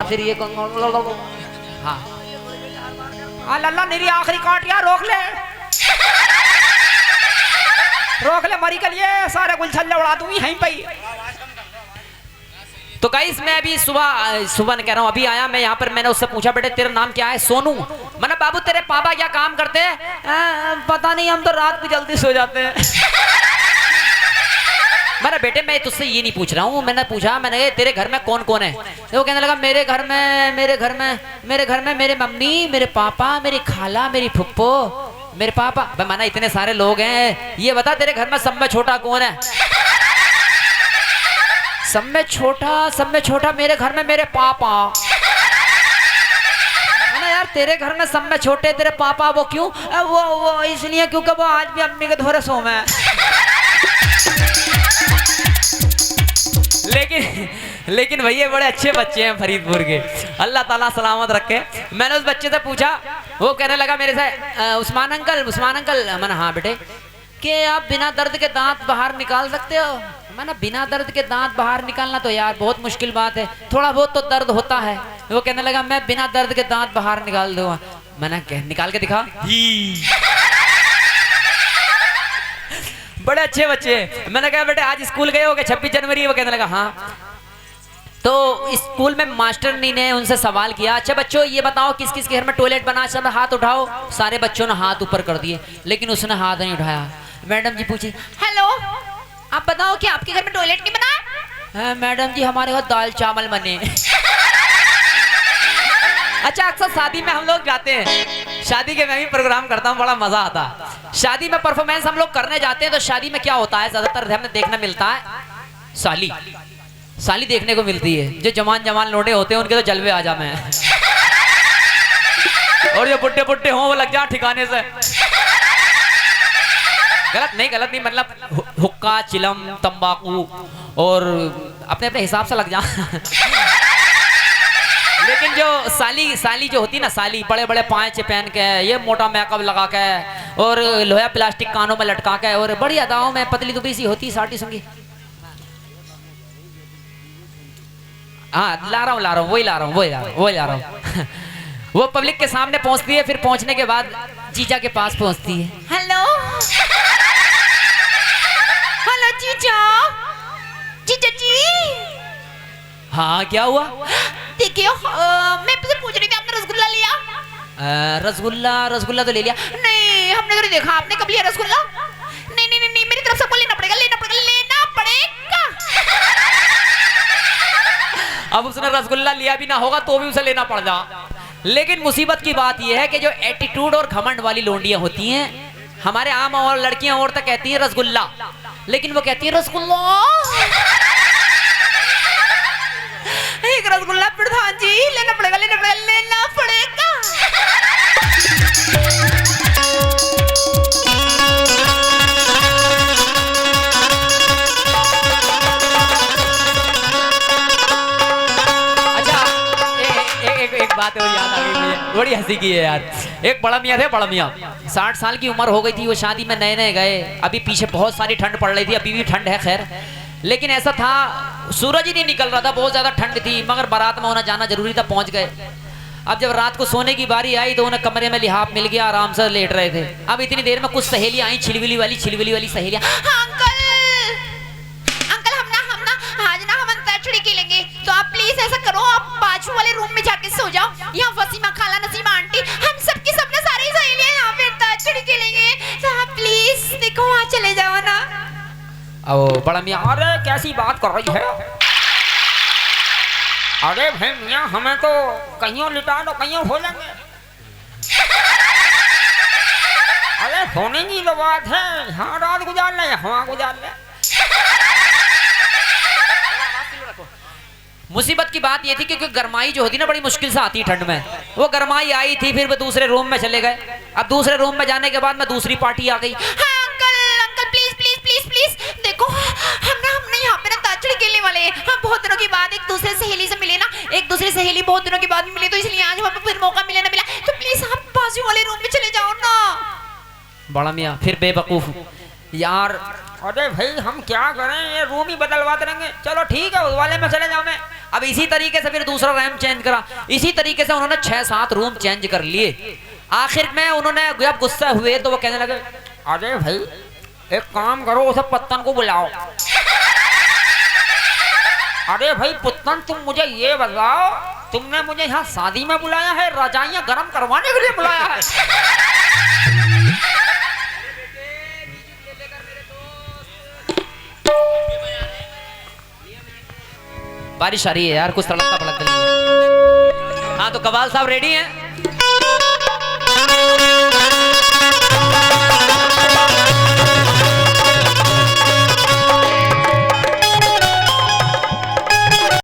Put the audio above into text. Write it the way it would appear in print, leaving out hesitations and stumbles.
फिर ये हाँ लल्ला मेरी आखिरी काट यार, रोक ले मरी के लिए सारे गुलछल्ले उड़ा दूंगी यहीं पे। तो गाइस मैं अभी सुबह कह रहा हूँ, अभी आया मैं यहाँ पर। मैंने उससे पूछा बेटे तेरा नाम क्या है? सोनू। मैंने बाबू तेरे पापा क्या काम करते हैं? पता नहीं, हम तो रात को जल्दी सो जाते हैं। मैंने बेटे मैं तुझसे ये नहीं पूछ रहा हूँ, मैंने पूछा मैंने तेरे घर में कौन कौन है? तो वो कहने लगा मेरे घर में मेरे मम्मी, मेरे पापा, मेरी खाला, मेरी फुप्पो, मेरे पापा। भाई माना इतने सारे लोग हैं, ये बता तेरे घर में सब में छोटा कौन है? सब में छोटा मेरे घर में मेरे पापा। ना यार तेरे घर में सब में छोटे तेरे पापा, वो क्यों? वो इसलिए क्योंकि वो आज भी अम्मी के धोरे सो में। लेकिन भैया बड़े अच्छे बच्चे हैं फरीदपुर के, अल्लाह ताला सलामत रखे। मैंने उस बच्चे से पूछा, वो कहने लगा मेरे से उस्मान अंकल। मैंने हाँ बेटे, कि आप बिना दर्द के दांत बाहर निकाल सकते हो? मैंने बिना दर्द के दांत बाहर निकालना तो यार बहुत मुश्किल बात है, थोड़ा बहुत तो दर्द होता है। वो कहने लगा मैं बिना दर्द के दांत बाहर निकाल दूंगा। मैंने निकाल के दिखा। बड़े अच्छे बच्चे। मैंने कहा बेटे आज स्कूल गए हो क्या? 26 जनवरी। वो कहने लगा हाँ। तो स्कूल में मास्टरनी ने उनसे सवाल किया, अच्छा बच्चों ये बताओ किस किस के घर में टॉयलेट बना? सब हाथ उठाओ। सारे बच्चों ने हाथ ऊपर कर दिए, लेकिन उसने हाथ नहीं उठाया। मैडम जी पूछी, हेलो आप बताओ कि आपके घर में टॉयलेट नहीं बना? मैडम जी हमारे घर दाल चावल बने। अच्छा अक्सर शादी में हम लोग जाते हैं, शादी के मैं भी प्रोग्राम करता हूँ, बड़ा मजा आता है। शादी में परफॉर्मेंस हम लोग करने जाते हैं, तो शादी में क्या होता है ज्यादातर हमें देखने मिलता है साली देखने को मिलती है। जो जवान लोटे होते हैं उनके तो जलवे आ जा में। और जो बुड्ढे हों वो लग जा ठिकाने से। गलत नहीं मतलब हुक्का, चिलम, तंबाकू और अपने हिसाब से लग जा। लेकिन जो साली जो होती ना, साली बड़े बड़े पांचे पहन के, ये मोटा मेकअप लगा के और लोहा प्लास्टिक कानों में लटका के और बड़ी अदाओं में पतली दुबली सी होती, साटी सुंगी। हाँ ला रहा हूँ वही ला रहा हूँ। वो पब्लिक के सामने पहुंचती है, फिर पहुंचने के बाद जीजा के पास पहुंचती है। हेलो जीजा जी। हाँ क्या हुआ? देखिए मैं आपसे पूछ रही थी, आपने रसगुल्ला लिया? रसगुल्ला तो ले लिया। नहीं हमने तो नहीं देखा, आपने कब लिया रसगुल्ला? नहीं मेरी तरफ से आपको लेना पड़ेगा। अब उसने रसगुल्ला लिया भी ना होगा तो भी उसे लेना पड़ जा। लेकिन मुसीबत की बात यह है कि जो एटीट्यूड और घमंड वाली लोंडियां होती हैं, हमारे आम और लड़कियां और तक कहती हैं रसगुल्ला, लेकिन वो कहती है रसगुल्ला। एक रसगुल्ला प्रधान जी लेना पड़ेगा। एक बात और याद आ गई मुझे, बड़ी हंसी की है यार। एक बड़ा मियाँ थे, 60 साल की उम्र हो गई थी। वो शादी में नए गए, अभी पीछे बहुत सारी ठंड पड़ रही थी, अभी भी ठंड है खैर, लेकिन ऐसा था सूरज ही नहीं निकल रहा था, बहुत ज्यादा ठंड थी, मगर बारात में होना जाना जरूरी था, पहुंच गए। अब जब रात को सोने की बारी आई तो उन्हें कमरे में लिहाफ मिल गया, आराम से लेट रहे थे। अब इतनी देर में कुछ सहेलियां आई, छिलविली वाली सहेलियां। अंकल हम आज ना हम अंताक्षरी खेलेंगे, तो आप प्लीज ऐसा करो, आप बाजू वाले रूम में जाके सो जाओ। यहाँ वसीमा खाला, नसीमा आंटी, हम सबकी सबने सारी सहेलियां यहाँ पे अंताक्षरी खेलेंगे, तो आप प्लीज देखो वहाँ चले जाओ ना। ओ बड़ा मियाँ, अरे कैसी बात कर रही है? अरे भाई मियाँ हमें तो कहीं लिटा दो, कहीं हो जाएंगे। अरे होने की तो बात है, यहाँ रात गुजार ले, वहाँ गुजार ले। मुसीबत की बात ये थी कि गरमाई जो होती ना बड़ी मुश्किल से आती ठंड में, वो गरमाई आई थी, फिर वो दूसरे रूम में चले गए। अब दूसरे रूम में जाने के बाद में दूसरी पार्टी आ गई। हाँ अंकल प्लीज देखो, हमने यहाँ पे ना अंताक्षरी खेलने वाले हैं। हम बहुत दिनों के बाद एक दूसरे सहेली से मिले ना, एक दूसरी सहेली बहुत दिनों के बाद मिले, तो इसलिए आज हमें फिर मौका मिले ना मिला, तो प्लीज आप बाजू वाले रूम में चले जाओ ना। बड़ा मियाँ फिर बेवकूफ यार, अरे भाई हम क्या करें, ये रूम ही बदलवाते रहेंगे। चलो ठीक है उस वाले में चले जाओ। मैं अब इसी तरीके से फिर दूसरा रैम चेंज करा, इसी तरीके से उन्होंने 6-7 रूम चेंज कर लिए। आखिर में उन्होंने जब गुस्सा हुए तो वो कहने लगे, अरे भाई एक काम करो, उसे पत्तन को बुलाओ। अरे भाई पुत्तन, तुम मुझे ये बताओ, तुमने मुझे यहाँ शादी में बुलाया है, रजाइयाँ गर्म करवाने के लिए बुलाया है? बारिश आ रही है यार, कुछ तड़कता भड़कता नहीं है। हाँ तो कवाल साहब रेडी हैं?